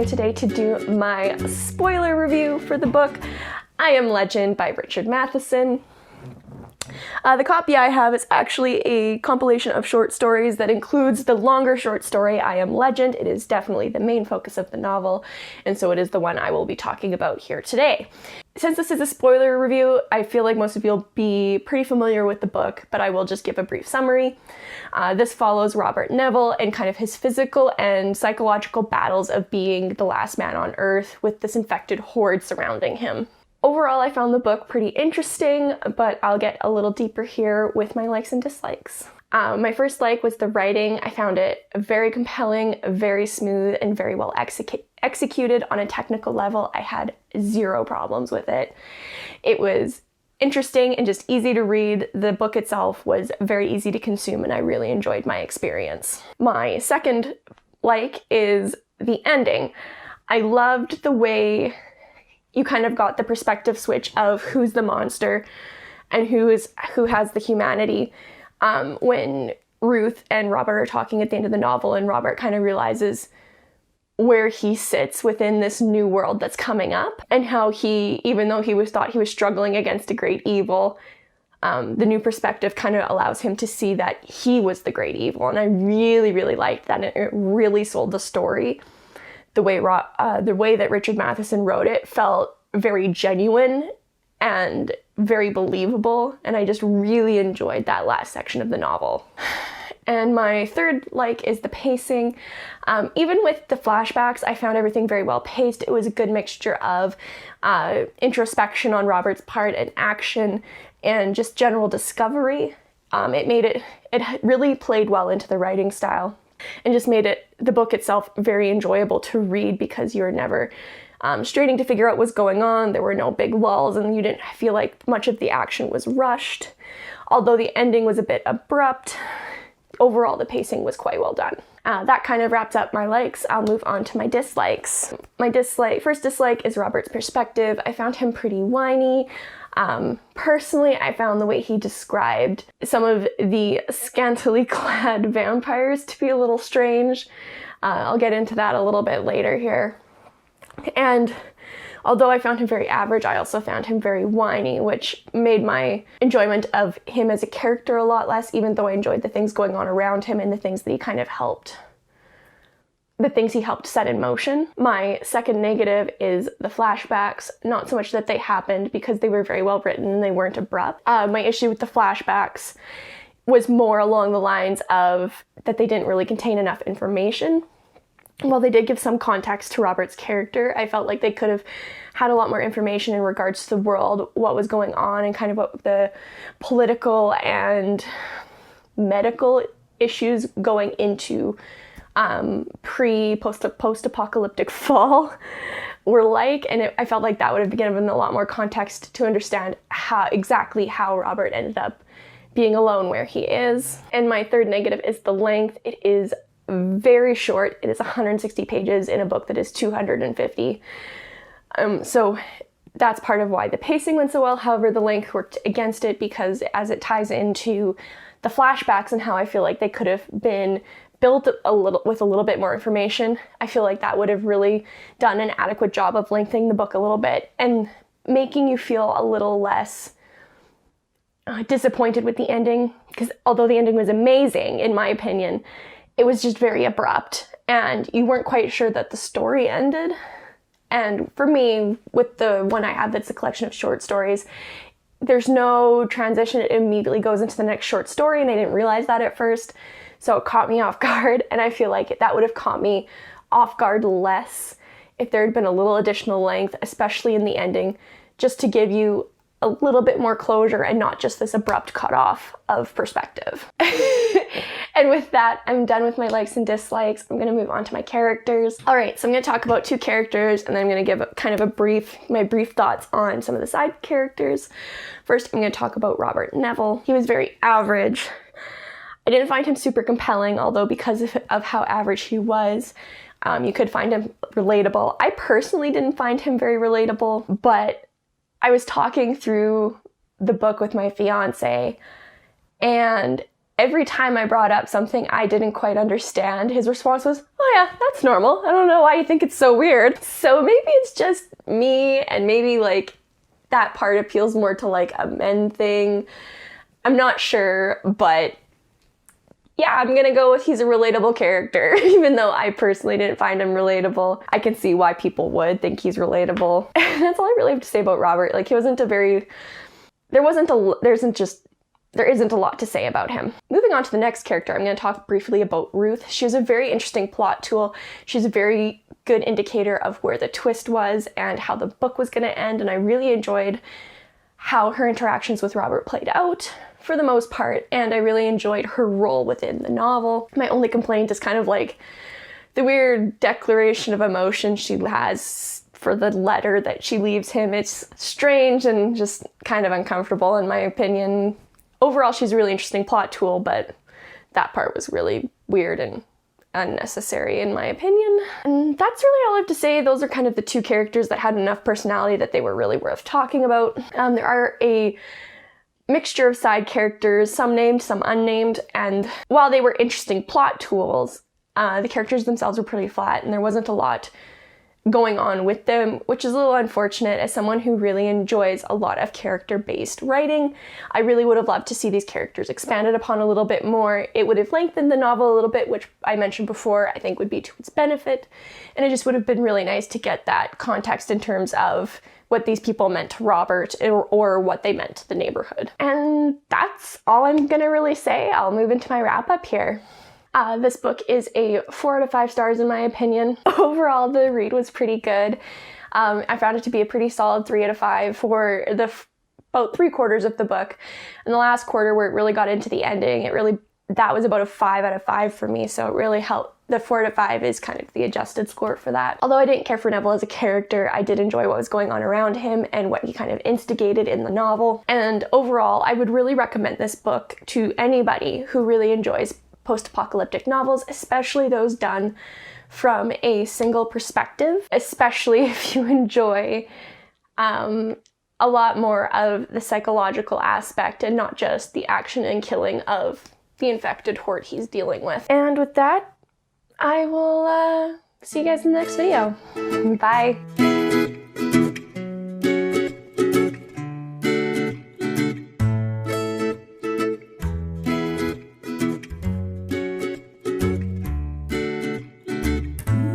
in today to do my spoiler review for the book I Am Legend by Richard Matheson. The copy I have is actually a compilation of short stories that includes the longer short story I Am Legend. It is definitely the main focus of the novel, and so it is the one I will be talking about here today. Since this is a spoiler review, I feel like most of you will be pretty familiar with the book, but I will just give a brief summary. This follows Robert Neville and kind of his physical and psychological battles of being the last man on Earth with this infected horde surrounding him. Overall, I found the book pretty interesting, but I'll get a little deeper here with my likes and dislikes. My first like was the writing. I found it very compelling, very smooth, and very well executed on a technical level. I had zero problems with it. It was interesting and just easy to read. The book itself was very easy to consume, and I really enjoyed my experience. My second like is the ending. I loved the way you kind of got the perspective switch of who's the monster and who has the humanity. When Ruth and Robert are talking at the end of the novel, and Robert kind of realizes where he sits within this new world that's coming up, and how he, even though thought he was struggling against a great evil, the new perspective kind of allows him to see that he was the great evil. And I really, really liked that. And it really sold the story. The way that Richard Matheson wrote it felt very genuine and very believable, and I just really enjoyed that last section of the novel. And my third like is the pacing. Even with the flashbacks, I found everything very well paced. It was a good mixture of introspection on Robert's part and action and just general discovery. It really played well into the writing style, and just made the book itself very enjoyable to read because you're never straining to figure out what's going on. There were no big lulls, and you didn't feel like much of the action was rushed. Although the ending was a bit abrupt, overall the pacing was quite well done. That kind of wraps up my likes. I'll move on to my dislikes. My first dislike is Robert's perspective. I found him pretty whiny. Personally, I found the way he described some of the scantily clad vampires to be a little strange. I'll get into that a little bit later here. And although I found him very average, I also found him very whiny, which made my enjoyment of him as a character a lot less, even though I enjoyed the things going on around him and the things that he helped set in motion. My second negative is the flashbacks. Not so much that they happened, because they were very well written and they weren't abrupt. My issue with the flashbacks was more along the lines of that they didn't really contain enough information. While they did give some context to Robert's character, I felt like they could have had a lot more information in regards to the world, what was going on, and kind of what the political and medical issues going into post-apocalyptic fall were like, and I felt like that would have given a lot more context to understand exactly how Robert ended up being alone where he is. And my third negative is the length. It is very short. It is 160 pages in a book that is 250. So that's part of why the pacing went so well. However, the length worked against it, because as it ties into the flashbacks and how I feel like they could have been built with a little bit more information, I feel like that would have really done an adequate job of lengthening the book a little bit and making you feel a little less disappointed with the ending. Because although the ending was amazing, in my opinion, it was just very abrupt, and you weren't quite sure that the story ended. And for me, with the one I have that's a collection of short stories, there's no transition. It immediately goes into the next short story, and I didn't realize that at first. So it caught me off guard, and I feel like that would have caught me off guard less if there had been a little additional length, especially in the ending, just to give you a little bit more closure and not just this abrupt cutoff of perspective. And with that, I'm done with my likes and dislikes. I'm going to move on to my characters. All right, so I'm going to talk about two characters, and then I'm going to give my brief thoughts on some of the side characters. First, I'm going to talk about Robert Neville. He was very average. I didn't find him super compelling, although because of how average he was, you could find him relatable. I personally didn't find him very relatable, but I was talking through the book with my fiance, and every time I brought up something I didn't quite understand, his response was, oh yeah, that's normal. I don't know why you think it's so weird. So maybe it's just me, and maybe like that part appeals more to like a men thing. I'm not sure, but yeah, I'm gonna go with he's a relatable character. Even though I personally didn't find him relatable, I can see why people would think he's relatable. That's all I really have to say about Robert. Like, he wasn't a very, there isn't a lot to say about him. Moving on to the next character, I'm going to talk briefly about Ruth. She was a very interesting plot tool. She's a very good indicator of where the twist was and how the book was going to end, and I really enjoyed how her interactions with Robert played out for the most part, and I really enjoyed her role within the novel. My only complaint is kind of like the weird declaration of emotion she has for the letter that she leaves him. It's strange and just kind of uncomfortable in my opinion. Overall, she's a really interesting plot tool, but that part was really weird and unnecessary in my opinion. And that's really all I have to say. Those are kind of the two characters that had enough personality that they were really worth talking about. There are a mixture of side characters, some named, some unnamed, and while they were interesting plot tools, the characters themselves were pretty flat and there wasn't a lot going on with them, which is a little unfortunate. As someone who really enjoys a lot of character-based writing, I really would have loved to see these characters expanded upon a little bit more. It would have lengthened the novel a little bit, which I mentioned before I think would be to its benefit, and it just would have been really nice to get that context in terms of what these people meant to Robert or what they meant to the neighborhood. And that's all I'm gonna really say. I'll move into my wrap-up here. This book is a 4 out of 5 stars in my opinion. Overall, the read was pretty good. I found it to be a pretty solid 3 out of 5 for about 3/4 of the book. And the last quarter where it really got into the ending, that was about a 5 out of 5 for me, so it really helped. The 4 out of 5 is kind of the adjusted score for that. Although I didn't care for Neville as a character, I did enjoy what was going on around him and what he kind of instigated in the novel. And overall, I would really recommend this book to anybody who really enjoys post-apocalyptic novels, especially those done from a single perspective, especially if you enjoy a lot more of the psychological aspect and not just the action and killing of the infected horde he's dealing with. And with that, I will see you guys in the next video. Bye!